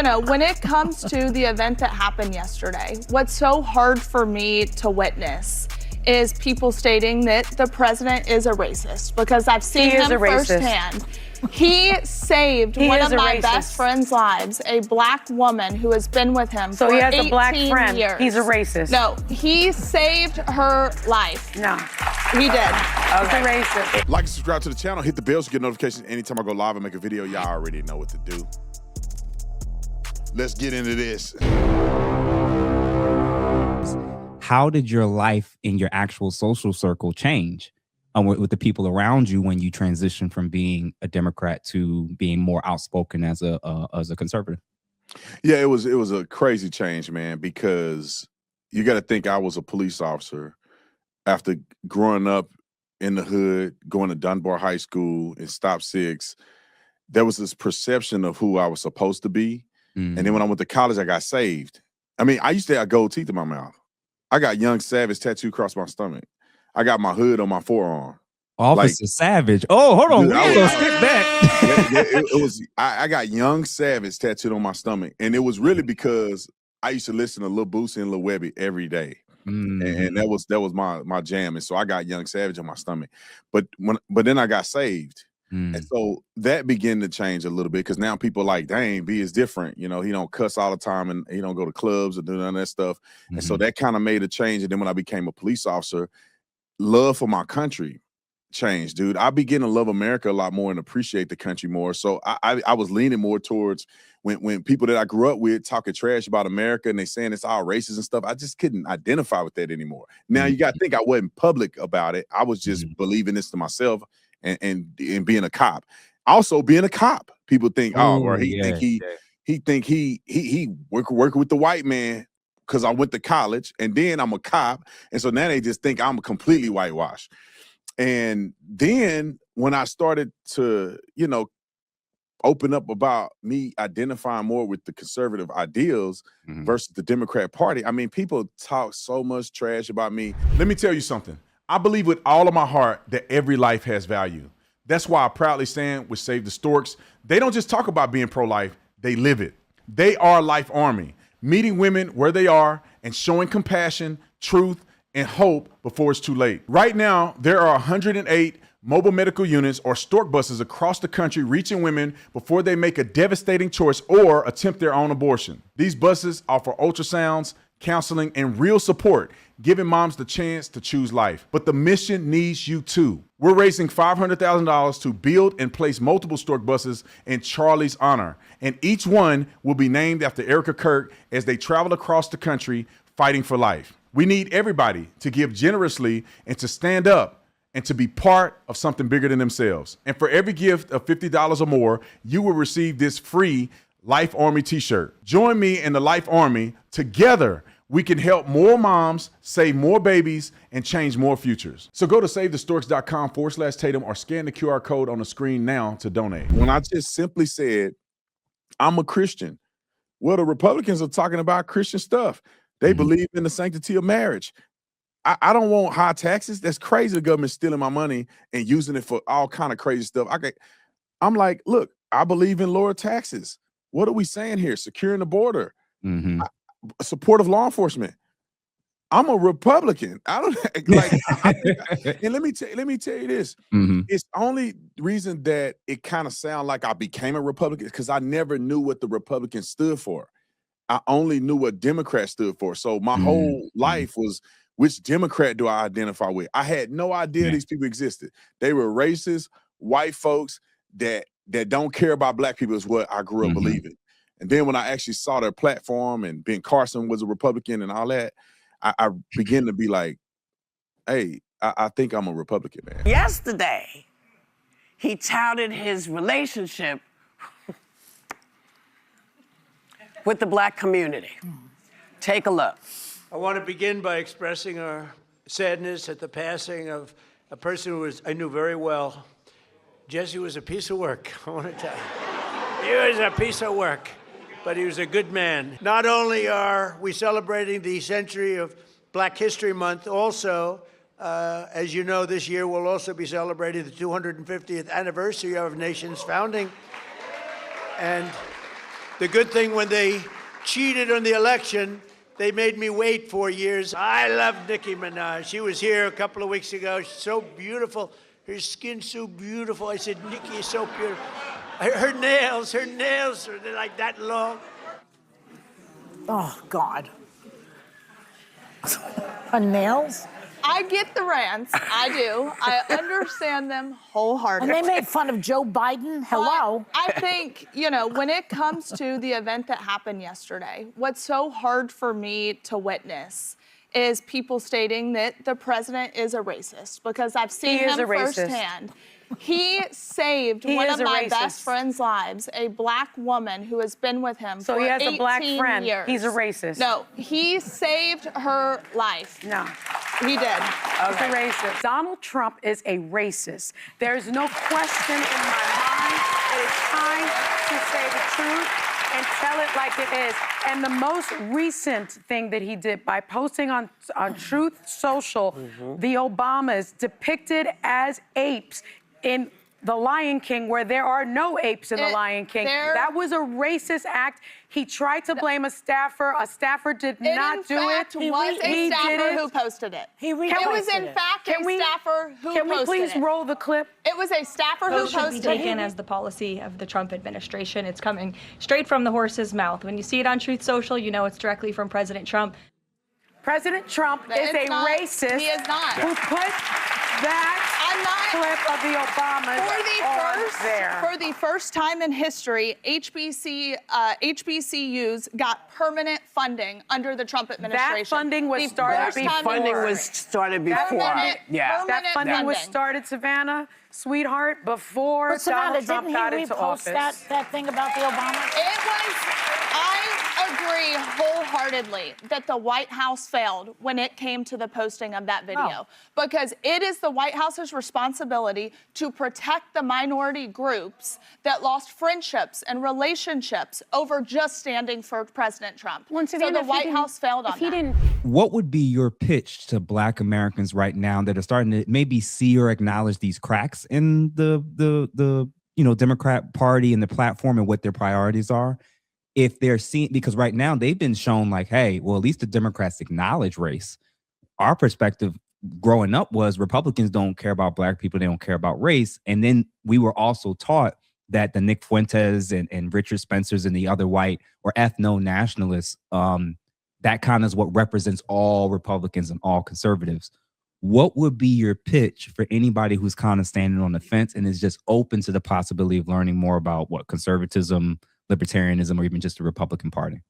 you know, when it comes to the event that happened yesterday, what's so hard for me to witness is people stating that the president is a racist, because I've seen him firsthand. He saved one of my best friend's lives, a black woman who has been with him for 18 years. So he has a black friend. He's a racist. No, he saved her life. No. He did. Okay. He's a racist. Like and subscribe to the channel. Hit the bell to get notifications anytime I go live and make a video. Y'all already know what to do. Let's get into this. How did your life in your actual social circle change with the people around you when you transitioned from being a Democrat to being more outspoken as a conservative? Yeah, it was a crazy change, man, because you got to think I was a police officer after growing up in the hood, going to Dunbar High School and Stop Six. There was this perception of who I was supposed to be. Mm-hmm. And then when I went to college, I got saved. I mean, I used to have gold teeth in my mouth. I got Young Savage tattooed across my stomach. I got my hood on my forearm. Officer Savage. Oh, hold on. We're going to skip that. It was, I got Young Savage tattooed on my stomach. And it was really because I used to listen to Lil Boosie and Lil Webby every day. Mm-hmm. And that was my jam. And so I got Young Savage on my stomach. But then I got saved. And so that began to change a little bit, because now people are like, dang, B is different. You know, he don't cuss all the time and he don't go to clubs or do none of that stuff. Mm-hmm. And so that kind of made a change. And then when I became a police officer, love for my country changed, dude. I began to love America a lot more and appreciate the country more. So I was leaning more towards when people that I grew up with talking trash about America and they saying it's all racist and stuff, I just couldn't identify with that anymore. Now you got to think I wasn't public about it. I was just believing this to myself. And being a cop, also being a cop, people think, he think he work with the white man because I went to college and then I'm a cop, and so now they just think I'm completely whitewashed. And then when I started to, you know, open up about me identifying more with the conservative ideals versus the Democrat Party, I mean, people talk so much trash about me. Let me tell you something. I believe with all of my heart that every life has value. That's why I proudly stand with Save the Storks. They don't just talk about being pro-life, they live it. They are Life Army, meeting women where they are and showing compassion, truth, and hope before it's too late. Right now, there are 108 mobile medical units or stork buses across the country reaching women before they make a devastating choice or attempt their own abortion. These buses offer ultrasounds, counseling, and real support, giving moms the chance to choose life. But the mission needs you too. We're raising $500,000 to build and place multiple stork buses in Charlie's honor, and each one will be named after Erica Kirk as they travel across the country fighting for life. We need everybody to give generously and to stand up and to be part of something bigger than themselves. And for every gift of $50 or more, you will receive this free Life Army t-shirt. Join me in the Life Army. Together, we can help more moms, save more babies, and change more futures. So go to SaveTheStorks.com/Tatum or scan the QR code on the screen now to donate. When I just simply said, I'm a Christian, well, the Republicans are talking about Christian stuff. They believe in the sanctity of marriage. I don't want high taxes. That's crazy. The government stealing my money and using it for all kind of crazy stuff. I'm like, look, I believe in lower taxes. What are we saying here? Securing the border, supportive law enforcement. I'm a Republican. I don't like. And let me tell you this. It's only reason that it kind of sounds like I became a Republican because I never knew what the Republicans stood for. I only knew what Democrats stood for. So my whole life was, which Democrat do I identify with? I had no idea these people existed. They were racist, white folks that don't care about black people is what I grew up believing. And then when I actually saw their platform and Ben Carson was a Republican and all that, I began to be like, hey, I think I'm a Republican, man. Yesterday, he touted his relationship with the black community. Take a look. I want to begin by expressing our sadness at the passing of a person who I knew very well. Jesse was a piece of work, I want to tell you. He was a piece of work, but he was a good man. Not only are we celebrating the century of Black History Month, also, as you know, this year we'll also be celebrating the 250th anniversary of our nation's founding. And The good thing when they cheated on the election, they made me wait 4 years. I love Nicki Minaj. She was here a couple of weeks ago. She's so beautiful. Her skin's so beautiful. I said, Nicki is so beautiful. Her nails are like that long. Oh, God. Her nails? I get the rants. I do. I understand them wholeheartedly. And they made fun of Joe Biden. Hello. But I think, you know, when it comes to the event that happened yesterday, what's so hard for me to witness is people stating that the president is a racist, because I've seen him firsthand. He saved one of my best friend's lives, a black woman who has been with him for 18 years. So he has a black friend. He's a racist. No, he saved her life. No. He did. He's a racist. Donald Trump is a racist. There's no question in my mind that it's time to say the truth and tell it like it is. And the most recent thing that he did by posting on Truth Social, the Obamas depicted as apes in The Lion King, where there are no apes in The Lion King. That was a racist act. He tried to blame a staffer. A staffer did not do it. It was a staffer who posted it. It was in fact a staffer who posted it. Can we please roll the clip? It was a staffer who posted it. Should be taken as the policy of the Trump administration. It's coming straight from the horse's mouth. When you see it on Truth Social, you know it's directly from President Trump. President Trump is a racist. He is not. Who put that clip of the Obamas for the first time in history, HBCUs got permanent funding under the Trump administration. That funding was started before. That funding was started, Savannah, sweetheart, before Donald Trump got into office. That thing about the Obamas? It was, I agree wholeheartedly that the White House failed when it came to the posting of that video, because it is the White House's responsibility to protect the minority groups that lost friendships and relationships over just standing for President Trump. So the White House failed on that. What would be your pitch to Black Americans right now that are starting to maybe see or acknowledge these cracks in the Democrat Party and the platform and what their priorities are? If they're seeing, because right now they've been shown like, hey, well, at least the Democrats acknowledge race. Our perspective growing up was Republicans don't care about Black people. They don't care about race. And then we were also taught that the Nick Fuentes and Richard Spencers and the other white or ethno-nationalists, that kind of is what represents all Republicans and all conservatives. What would be your pitch for anybody who's kind of standing on the fence and is just open to the possibility of learning more about what conservatism, libertarianism, or even just the Republican Party?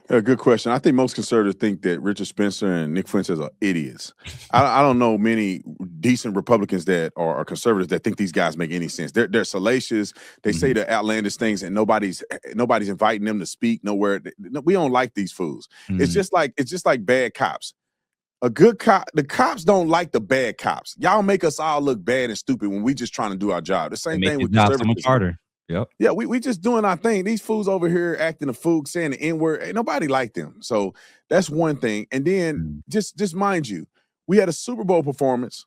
Good question. I think most conservatives think that Richard Spencer and Nick Fuentes are idiots. I don't know many decent Republicans that are conservatives that think these guys make any sense. They're salacious. They say the outlandish things, and nobody's inviting them to speak nowhere. We don't like these fools. It's just like bad cops. A good cop, the cops don't like the bad cops. Y'all make us all look bad and stupid when we just trying to do our job. The same thing with conservatives. So much harder. Yep. Yeah, we just doing our thing. These fools over here acting a fool, saying the N-word. Ain't nobody like them. So that's one thing. And then just mind you, we had a Super Bowl performance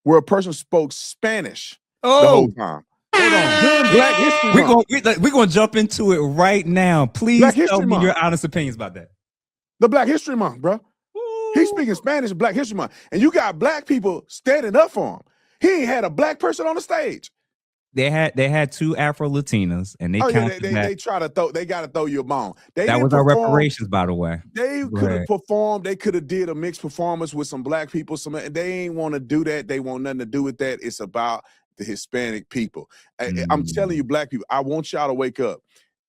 where a person spoke Spanish the whole time. Hold on. Black History Month. We're gonna jump into it right now. Please tell me your honest opinions about that. The Black History Month, bro. He's speaking Spanish in Black History Month. And you got Black people standing up for him. He ain't had a Black person on the stage. They had two Afro Latinas, and they they try to throw you a bone. That was our reparations, by the way. They could have performed. They could have did a mixed performance with some Black people. They ain't want to do that. They want nothing to do with that. It's about the Hispanic people. I'm telling you, Black people, I want y'all to wake up.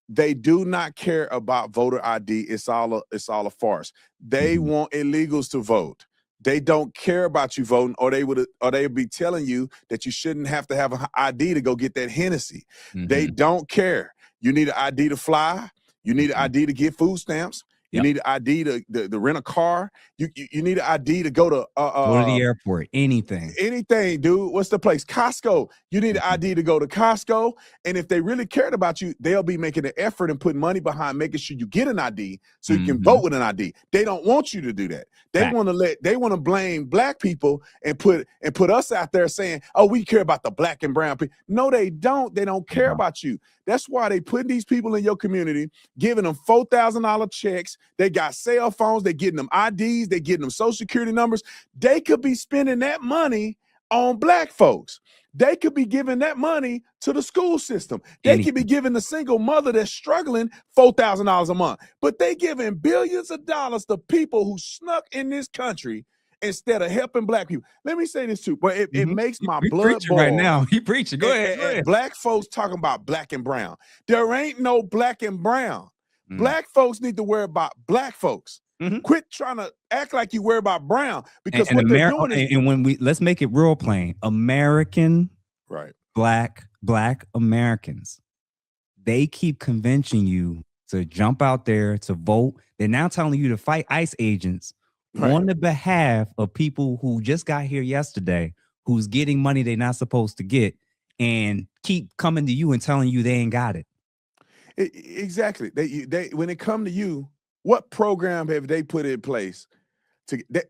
They do not care about voter ID. It's all a farce. They want illegals to vote. They don't care about you voting, or they'd be telling you that you shouldn't have to have an ID to go get that Hennessy. They don't care. You need an ID to fly. You need an ID to get food stamps. You need an ID to rent a car. You need an ID to go to the airport. Anything, dude. What's the place? Costco. You need an ID to go to Costco. And if they really cared about you, they'll be making an effort and putting money behind making sure you get an ID so you can vote with an ID. They don't want you to do that. They want to blame black people and put us out there saying, oh, we care about the black and brown people. No, they don't. They don't care about you. That's why they put these people in your community, giving them $4,000 checks. They got cell phones. They're getting them IDs. They're getting them social security numbers. They could be spending that money on black folks. They could be giving that money to the school system. They could be giving the single mother that's struggling $4,000 a month. But they giving billions of dollars to people who snuck in this country instead of helping black people. Let me say this too, but it makes my blood boil right now. He preaching. Go ahead. And black folks talking about black and brown. There ain't no black and brown. Black folks need to worry about black folks. Quit trying to act like you worry about brown, because what they're doing is, and when let's make it real plain. American, black Americans, they keep convincing you to jump out there to vote. They're now telling you to fight ICE agents on the behalf of people who just got here yesterday, who's getting money they're not supposed to get, and keep coming to you and telling you they ain't got it. Exactly. They when it come to you, what program have they put in place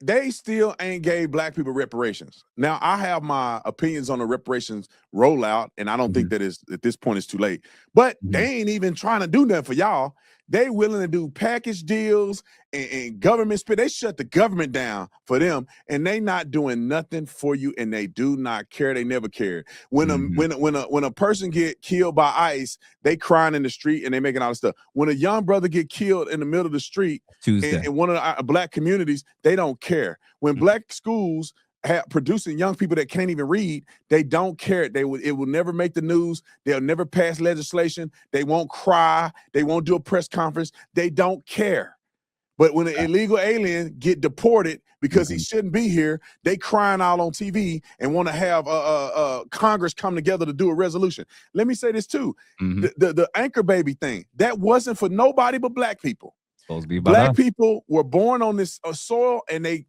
they still ain't gave black people reparations? Now, I have my opinions on the reparations rollout, and I don't think that is at this point it's too late. But they ain't even trying to do nothing for y'all. They willing to do package deals and government spend. They shut the government down for them, and they not doing nothing for you, and they do not care. They never cared. When a person get killed by ICE, they crying in the street and they making all this stuff. When a young brother get killed in the middle of the street in one of the black communities, they don't care. When black schools producing young people that can't even read, they don't care. It will never make the news. They'll never pass legislation. They won't cry. They won't do a press conference. They don't care. But when an illegal alien get deported because he shouldn't be here, they crying out on TV and want to have Congress come together to do a resolution. Let me say this too. The anchor baby thing, that wasn't for nobody but black people. Supposed to be black people were born on this soil, and they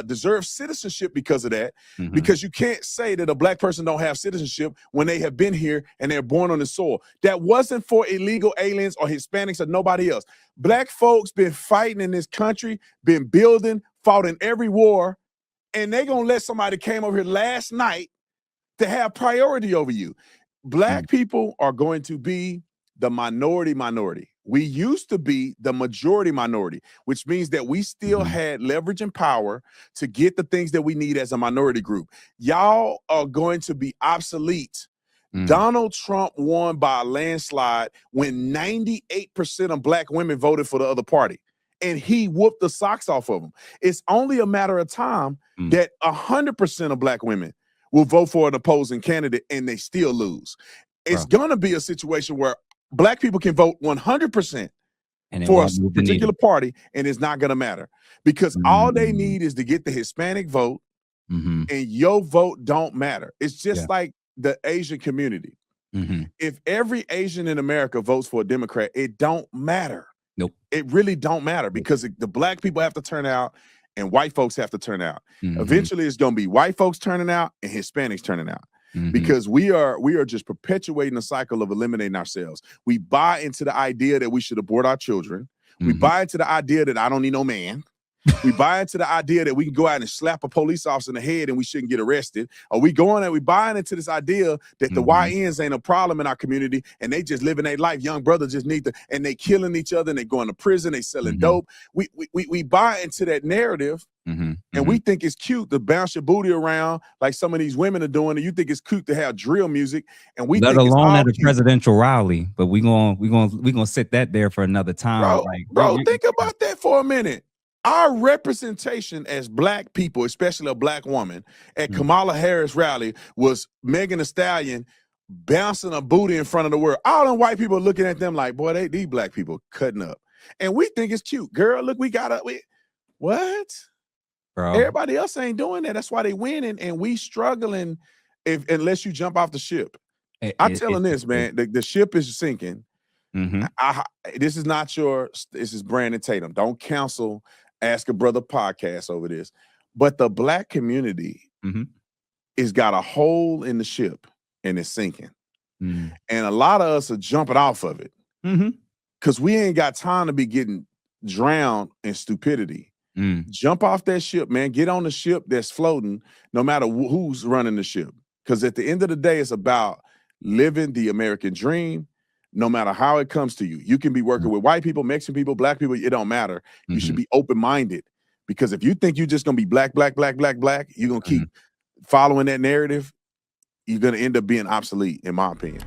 deserve citizenship because of that. Because you can't say that a black person don't have citizenship when they have been here and they're born on the soil. That wasn't for illegal aliens or Hispanics or nobody else. Black folks been fighting in this country, been building, fought in every war, and they gonna let somebody came over here last night to have priority over you. Black people are going to be the minority. We used to be the majority minority, which means that we still had leverage and power to get the things that we need as a minority group. Y'all are going to be obsolete. Donald Trump won by a landslide when 98% of black women voted for the other party, and he whooped the socks off of them. It's only a matter of time that 100% of black women will vote for an opposing candidate and they still lose. It's going to be a situation where black people can vote 100% for a particular party, and it's not going to matter, because all they need is to get the Hispanic vote, and your vote don't matter. It's just like the Asian community. If every Asian in America votes for a Democrat, it don't matter. Nope. It really don't matter, because the black people have to turn out and white folks have to turn out. Eventually, it's going to be white folks turning out and Hispanics turning out. Because we are just perpetuating a cycle of eliminating ourselves. We buy into the idea that we should abort our children. We buy into the idea that I don't need no man. We buy into the idea that we can go out and slap a police officer in the head and we shouldn't get arrested. Or we buying into this idea that the YNs ain't a problem in our community and they just living their life. Young brothers just need to, and they killing each other and they going to prison, they selling dope. We buy into that narrative. And we think it's cute to bounce your booty around like some of these women are doing, and you think it's cute to have drill music, and we let think alone at a presidential rally. But we gonna sit that there for another time. Bro, think about that for a minute. Our representation as black people, especially a black woman, at Kamala Harris rally was Megan Thee Stallion bouncing a booty in front of the world. All them white people looking at them like, boy, these black people cutting up, and we think it's cute. Girl, look, what? Bro. Everybody else ain't doing that. That's why they winning, and we struggling unless you jump off the ship. I'm telling this, man, the ship is sinking This is not this is Brandon Tatum. Don't cancel Ask a Brother podcast over this. But the black community is got a hole in the ship and it's sinking. And a lot of us are jumping off of it because we ain't got time to be getting drowned in stupidity. Jump off that ship, man. Get on the ship that's floating, no matter who's running the ship. Because at the end of the day, it's about living the American dream, no matter how it comes to you. You can be working with white people, Mexican people, black people. It don't matter. You should be open-minded. Because if you think you're just going to be black, you're going to keep following that narrative, you're going to end up being obsolete, in my opinion.